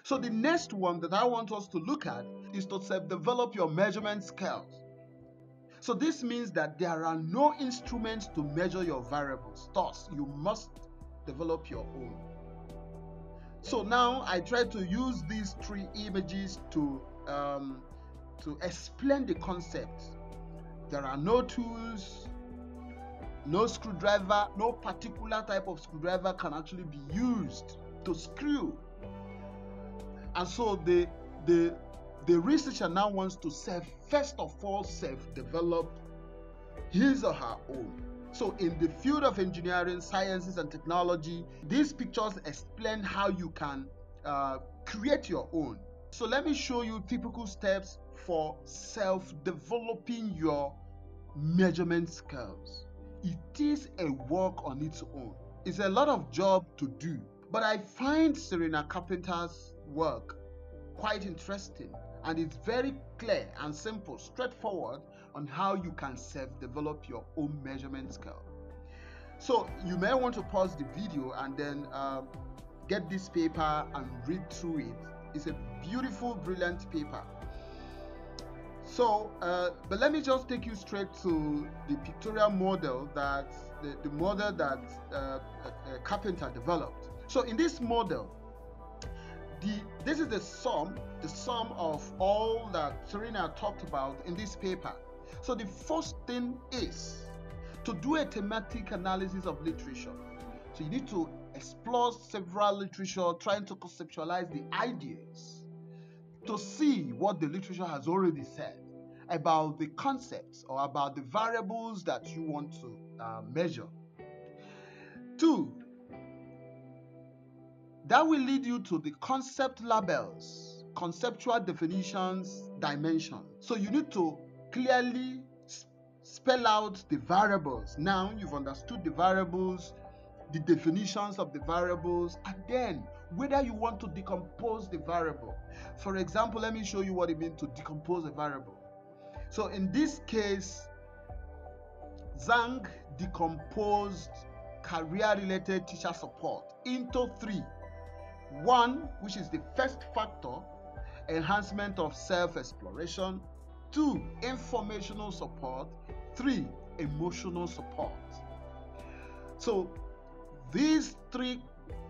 So the next one that I want us to look at is to self-develop your measurement skills. So this means that there are no instruments to measure your variables. Thus, you must develop your own. So now I try to use these three images to explain the concept. There are no tools, no screwdriver, no particular type of screwdriver can actually be used to screw. And so the researcher now wants to first of all self-develop his or her own. So in the field of engineering, sciences, and technology, these pictures explain how you can create your own. So let me show you typical steps for self-developing your measurement skills. It is a work on its own. It's a lot of job to do, but I find Serena Carpenter's work quite interesting, and it's very clear and simple, straightforward on how you can self-develop your own measurement skill. So you may want to pause the video and then get this paper and read through it. It's a beautiful, brilliant paper. So, but let me just take you straight to the pictorial model that the model that Carpenter developed. So in this model, this is the sum of all that Serena talked about in this paper. So the first thing is to do a thematic analysis of literature. So you need to explore several literature, trying to conceptualize the ideas to see what the literature has already said about the concepts or about the variables that you want to measure. 2, that will lead you to the concept labels, conceptual definitions, dimensions. So you need to clearly spell out the variables. Now you've understood the variables, the definitions of the variables, and then whether you want to decompose the variable. For example, let me show you what it means to decompose a variable. So in this case, Zhang decomposed career-related teacher support into 3. 1, which is the first factor, enhancement of self-exploration. 2, informational support. 3, emotional support. So these 3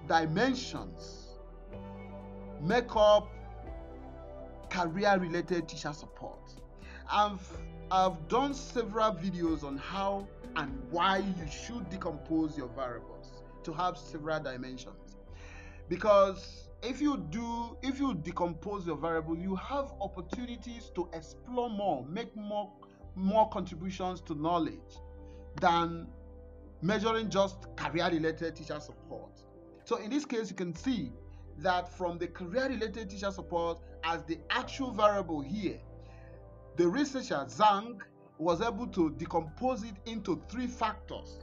dimensions make up career-related teacher support. I've done several videos on how and why you should decompose your variables to have several dimensions. Because if you decompose your variable, you have opportunities to explore more, make more contributions to knowledge than measuring just career-related teacher support. So in this case, you can see that from the career-related teacher support as the actual variable here, the researcher Zhang was able to decompose it into 3 factors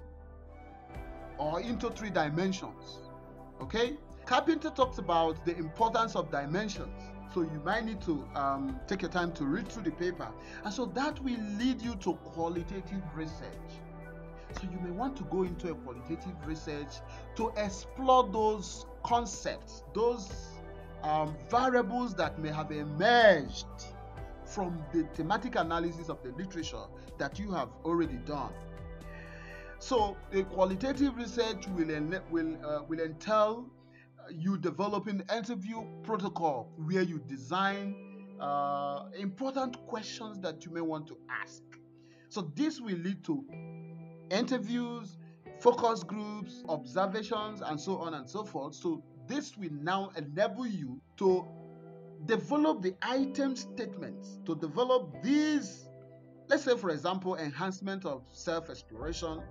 or into 3 dimensions. Okay? Carpenter talks about the importance of dimensions. So you might need to take your time to read through the paper. And so that will lead you to qualitative research. So you may want to go into a qualitative research to explore those concepts, those variables that may have emerged from the thematic analysis of the literature that you have already done. So a qualitative research will entail you developing interview protocol where you design important questions that you may want to ask. So this will lead to interviews, focus groups, observations, and so on and so forth. So this will now enable you to develop the item statements, to develop these, let's say for example, enhancement of self-exploration.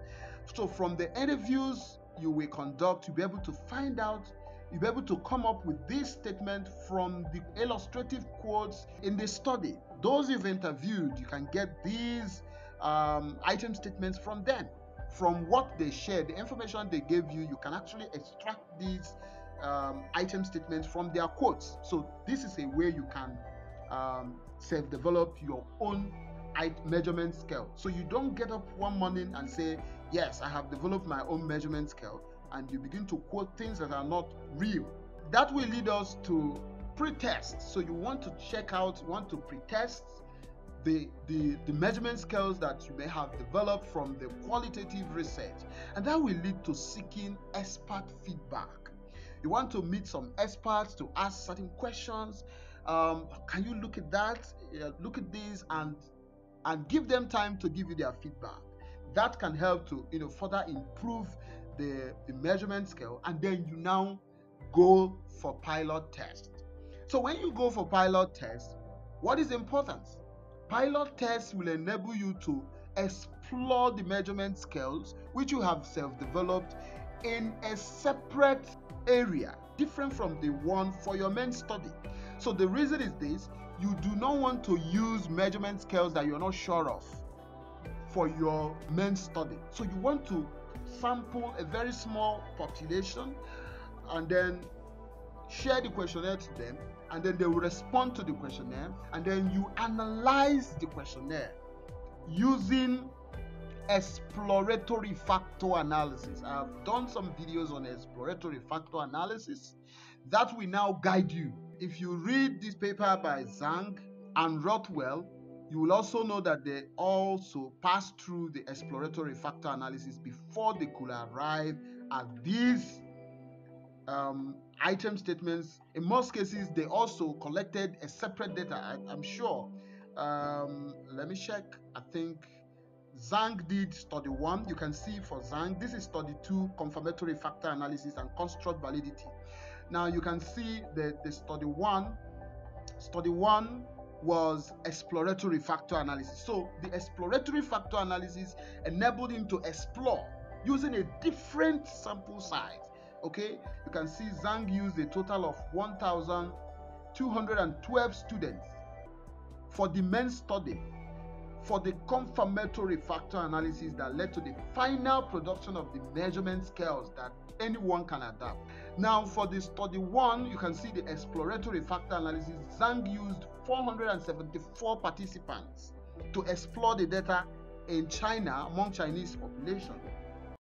So from the interviews you will conduct, you'll be able to find out, you'll be able to come up with this statement from the illustrative quotes in the study. Those you've interviewed, you can get these item statements from them. From what they shared, the information they gave you, you can actually extract these item statements from their quotes. So this is a way you can self-develop your own measurement scale. So you don't get up one morning and say, yes, I have developed my own measurement scale, and you begin to quote things that are not real. That will lead us to pre-test. So you want to check out, you want to pre-test the measurement scales that you may have developed from the qualitative research, and that will lead to seeking expert feedback. You want to meet some experts to ask certain questions. Can you look at that, look at this, and give them time to give you their feedback. That can help to further improve the measurement scale, and then you now go for pilot test. So when you go for pilot test, what is important? Pilot tests will enable you to explore the measurement scales which you have self-developed in a separate area, different from the one for your main study. So the reason is this: you do not want to use measurement scales that you're not sure of for your main study. So you want to sample a very small population and then share the questionnaire to them, and then they will respond to the questionnaire, and then you analyze the questionnaire using exploratory factor analysis. I've done some videos on exploratory factor analysis that will now guide you. If you read this paper by Zhang and Rothwell, you will also know that they also passed through the exploratory factor analysis before they could arrive at these item statements. In most cases, they also collected a separate data. I'm sure. Let me check. I think Zhang did study 1. You can see for Zhang, this is study 2, confirmatory factor analysis and construct validity. Now you can see that the study 1 was exploratory factor analysis. So the exploratory factor analysis enabled him to explore using a different sample size. Okay, you can see Zhang used a total of 1,212 students for the main study for the confirmatory factor analysis that led to the final production of the measurement scales that anyone can adapt. Now for the study 1, you can see the exploratory factor analysis. Zhang used 474 participants to explore the data in China among Chinese population.